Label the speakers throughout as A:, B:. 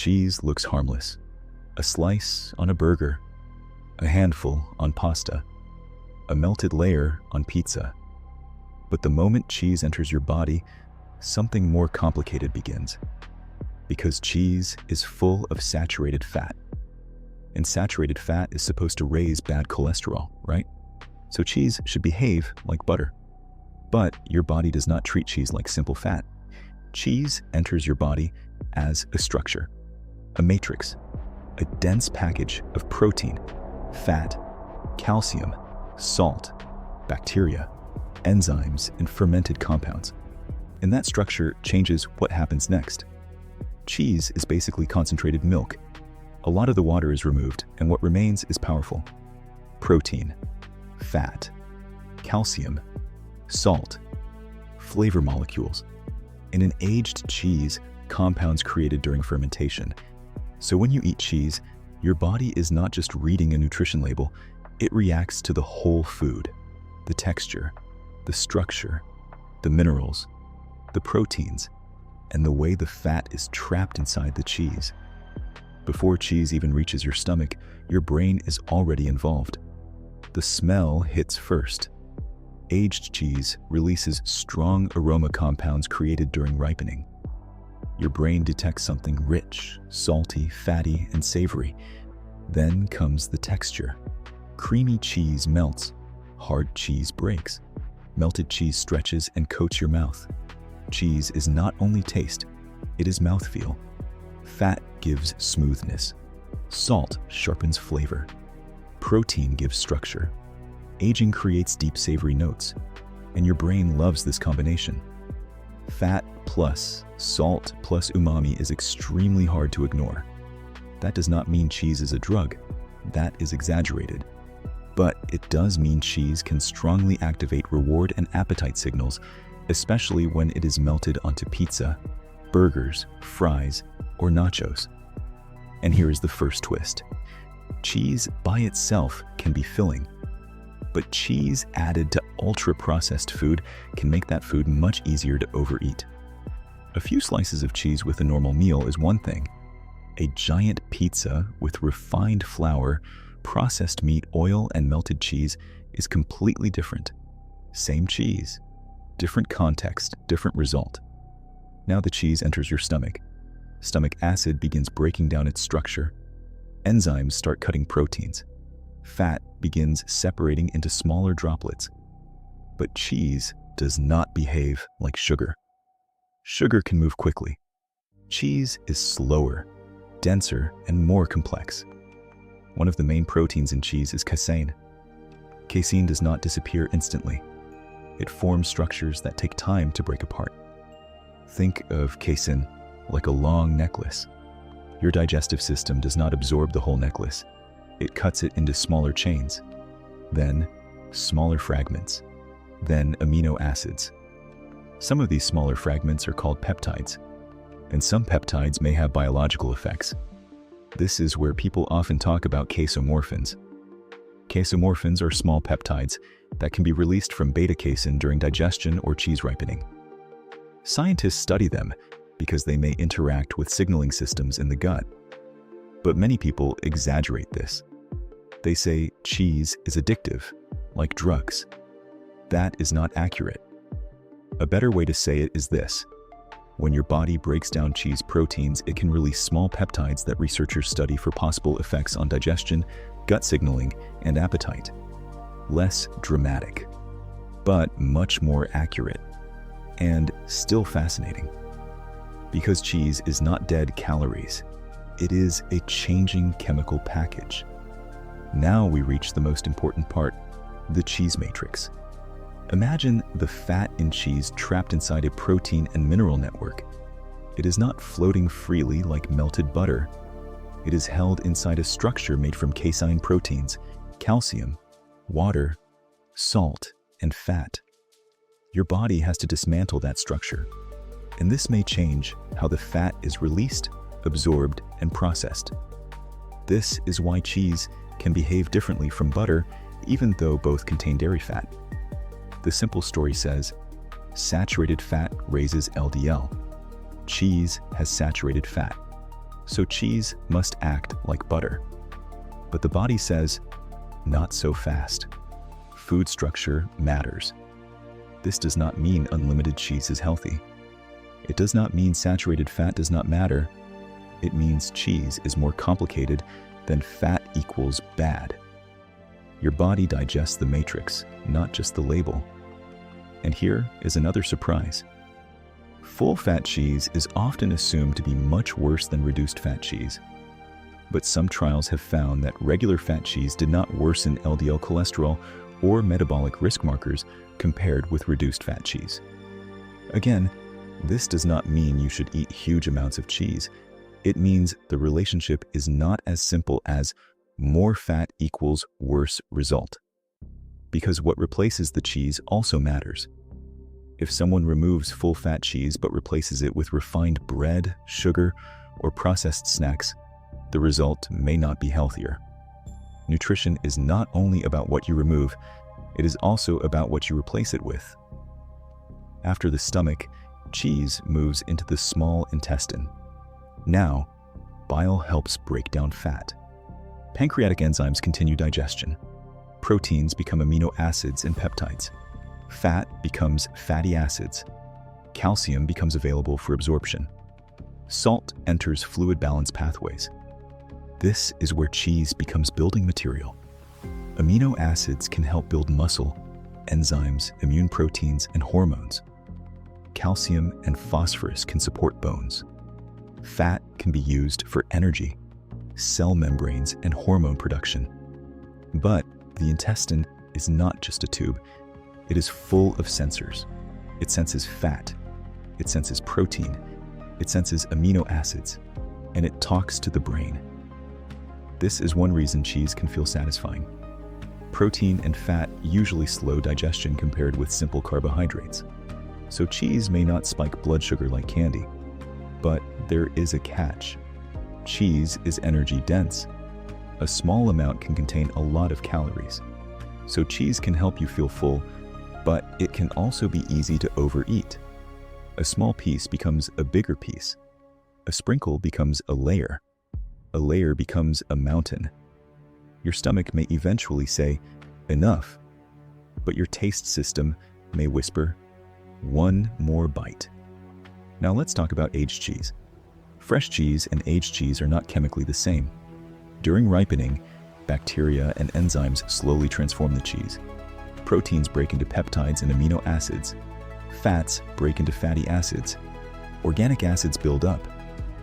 A: Cheese looks harmless. A slice on a burger, a handful on pasta, a melted layer on pizza. But the moment cheese enters your body, something more complicated begins. Because cheese is full of saturated fat. And saturated fat is supposed to raise bad cholesterol, right? So cheese should behave like butter. But your body does not treat cheese like simple fat. Cheese enters your body as a structure, a matrix, a dense package of protein, fat, calcium, salt, bacteria, enzymes, and fermented compounds. And that structure changes what happens next. Cheese is basically concentrated milk. A lot of the water is removed, and what remains is powerful. Protein, fat, calcium, salt, flavor molecules. In an aged cheese, compounds created during fermentation. So when you eat cheese, your body is not just reading a nutrition label, it reacts to the whole food, the texture, the structure, the minerals, the proteins, and the way the fat is trapped inside the cheese. Before cheese even reaches your stomach, your brain is already involved. The smell hits first. Aged cheese releases strong aroma compounds created during ripening. Your brain detects something rich, salty, fatty, and savory. Then comes the texture. Creamy cheese melts, hard cheese breaks. Melted cheese stretches and coats your mouth. Cheese is not only taste, it is mouthfeel. Fat gives smoothness. Salt sharpens flavor. Protein gives structure. Aging creates deep savory notes, and your brain loves this combination. Fat plus salt plus umami is extremely hard to ignore. That does not mean cheese is a drug. That is exaggerated. But it does mean cheese can strongly activate reward and appetite signals, especially when it is melted onto pizza, burgers, fries, or nachos. And here is the first twist. Cheese by itself can be filling, but cheese added to ultra-processed food can make that food much easier to overeat. A few slices of cheese with a normal meal is one thing. A giant pizza with refined flour, processed meat, oil, and melted cheese is completely different. Same cheese, different context, different result. Now the cheese enters your stomach. Stomach acid begins breaking down its structure. Enzymes start cutting proteins. Fat begins separating into smaller droplets. But cheese does not behave like sugar. Sugar can move quickly. Cheese is slower, denser, and more complex. One of the main proteins in cheese is casein. Casein does not disappear instantly. It forms structures that take time to break apart. Think of casein like a long necklace. Your digestive system does not absorb the whole necklace. It cuts it into smaller chains, then smaller fragments, then amino acids. Some of these smaller fragments are called peptides, and some peptides may have biological effects. This is where people often talk about casomorphins. Casomorphins are small peptides that can be released from beta-casein during digestion or cheese ripening. Scientists study them because they may interact with signaling systems in the gut. But many people exaggerate this. They say cheese is addictive, like drugs. That is not accurate. A better way to say it is this. When your body breaks down cheese proteins, it can release small peptides that researchers study for possible effects on digestion, gut signaling, and appetite. Less dramatic, but much more accurate, and still fascinating. Because cheese is not dead calories, it is a changing chemical package. Now we reach the most important part, the cheese matrix. Imagine the fat in cheese trapped inside a protein and mineral network. It is not floating freely like melted butter. It is held inside a structure made from casein proteins, calcium, water, salt, and fat. Your body has to dismantle that structure, and this may change how the fat is released, absorbed, and processed. This is why cheese can behave differently from butter, even though both contain dairy fat. The simple story says, saturated fat raises LDL. Cheese has saturated fat. So cheese must act like butter. But the body says, not so fast. Food structure matters. This does not mean unlimited cheese is healthy. It does not mean saturated fat does not matter. It means cheese is more complicated than fat equals bad. Your body digests the matrix, not just the label. And here is another surprise. Full-fat cheese is often assumed to be much worse than reduced-fat cheese. But some trials have found that regular fat cheese did not worsen LDL cholesterol or metabolic risk markers compared with reduced-fat cheese. Again, this does not mean you should eat huge amounts of cheese. It means the relationship is not as simple as more fat equals worse result. Because what replaces the cheese also matters. If someone removes full-fat cheese but replaces it with refined bread, sugar, or processed snacks, the result may not be healthier. Nutrition is not only about what you remove, it is also about what you replace it with. After the stomach, cheese moves into the small intestine. Now, bile helps break down fat. Pancreatic enzymes continue digestion. Proteins become amino acids and peptides. Fat becomes fatty acids. Calcium becomes available for absorption. Salt enters fluid balance pathways. This is where cheese becomes building material. Amino acids can help build muscle, enzymes, immune proteins, and hormones. Calcium and phosphorus can support bones. Fat can be used for energy, cell membranes, and hormone production. But the intestine is not just a tube. It is full of sensors. It senses fat. It senses protein. It senses amino acids. And it talks to the brain. This is one reason cheese can feel satisfying. Protein and fat usually slow digestion compared with simple carbohydrates. So cheese may not spike blood sugar like candy. But there is a catch. Cheese is energy dense. A small amount can contain a lot of calories. So cheese can help you feel full, but it can also be easy to overeat. A small piece becomes a bigger piece. A sprinkle becomes a layer. A layer becomes a mountain. Your stomach may eventually say, enough, but your taste system may whisper, one more bite. Now let's talk about aged cheese. Fresh cheese and aged cheese are not chemically the same. During ripening, bacteria and enzymes slowly transform the cheese. Proteins break into peptides and amino acids. Fats break into fatty acids. Organic acids build up.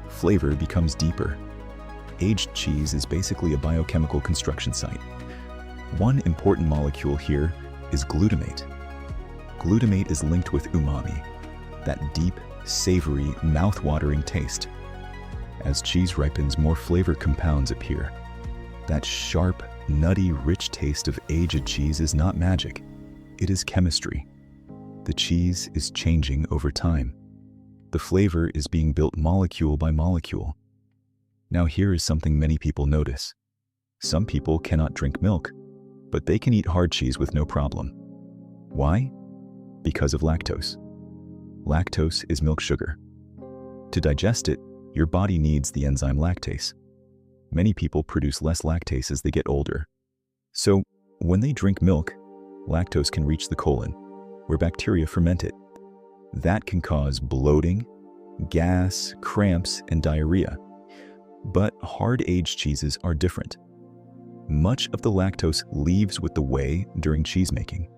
A: Flavor becomes deeper. Aged cheese is basically a biochemical construction site. One important molecule here is glutamate. Glutamate is linked with umami, that deep, savory, mouth-watering taste. As cheese ripens, more flavor compounds appear. That sharp, nutty, rich taste of aged cheese is not magic. It is chemistry. The cheese is changing over time. The flavor is being built molecule by molecule. Now here is something many people notice. Some people cannot drink milk, but they can eat hard cheese with no problem. Why? Because of lactose. Lactose is milk sugar. To digest it, your body needs the enzyme lactase. Many people produce less lactase as they get older. So, when they drink milk, lactose can reach the colon, where bacteria ferment it. That can cause bloating, gas, cramps, and diarrhea. But hard-aged cheeses are different. Much of the lactose leaves with the whey during cheese making.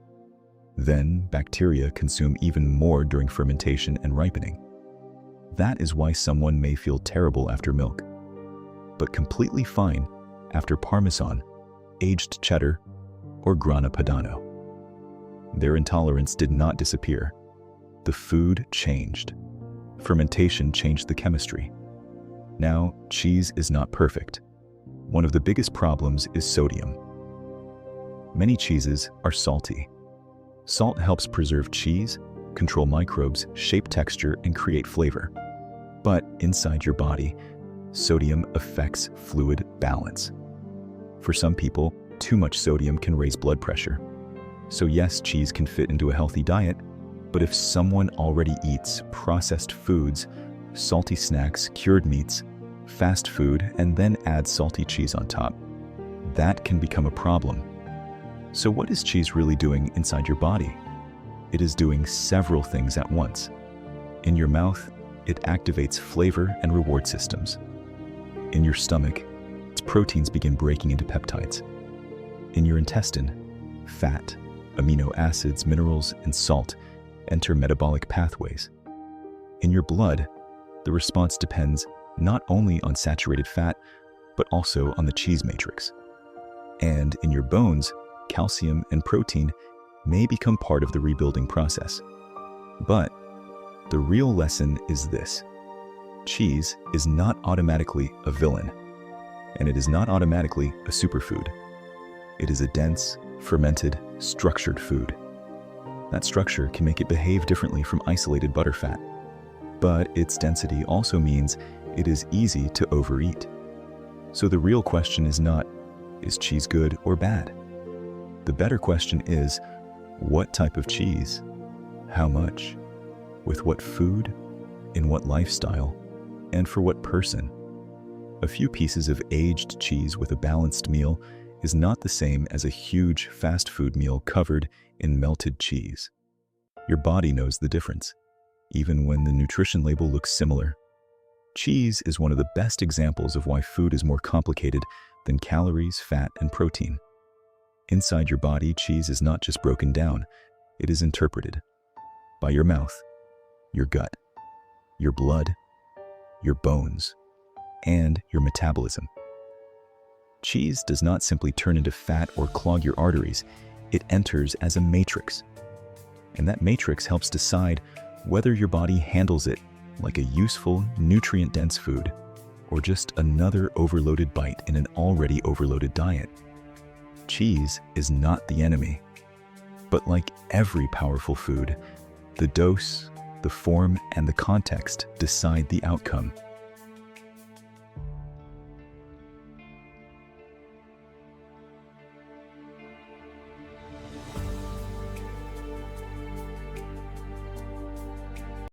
A: Then, bacteria consume even more during fermentation and ripening. That is why someone may feel terrible after milk, but completely fine after Parmesan, aged cheddar, or Grana Padano. Their intolerance did not disappear. The food changed. Fermentation changed the chemistry. Now, cheese is not perfect. One of the biggest problems is sodium. Many cheeses are salty. Salt helps preserve cheese, control microbes, shape texture, and create flavor. But inside your body, sodium affects fluid balance. For some people, too much sodium can raise blood pressure. So yes, cheese can fit into a healthy diet, but if someone already eats processed foods, salty snacks, cured meats, fast food, and then add salty cheese on top. That can become a problem. So what is cheese really doing inside your body? It is doing several things at once. In your mouth, it activates flavor and reward systems. In your stomach, its proteins begin breaking into peptides. In your intestine, fat, amino acids, minerals, and salt enter metabolic pathways. In your blood, the response depends not only on saturated fat, but also on the cheese matrix. And in your bones, calcium and protein may become part of the rebuilding process. But the real lesson is this: cheese is not automatically a villain, and it is not automatically a superfood. It is a dense, fermented, structured food. That structure can make it behave differently from isolated butterfat. But its density also means it is easy to overeat. So the real question is not, is cheese good or bad? The better question is, what type of cheese? How much? With what food? In what lifestyle? And for what person? A few pieces of aged cheese with a balanced meal is not the same as a huge fast food meal covered in melted cheese. Your body knows the difference, even when the nutrition label looks similar. Cheese is one of the best examples of why food is more complicated than calories, fat, and protein. Inside your body, cheese is not just broken down, it is interpreted by your mouth, your gut, your blood, your bones, and your metabolism. Cheese does not simply turn into fat or clog your arteries, it enters as a matrix. And that matrix helps decide whether your body handles it like a useful, nutrient-dense food, or just another overloaded bite in an already overloaded diet. Cheese is not the enemy. But like every powerful food, the dose, the form, and the context decide the outcome.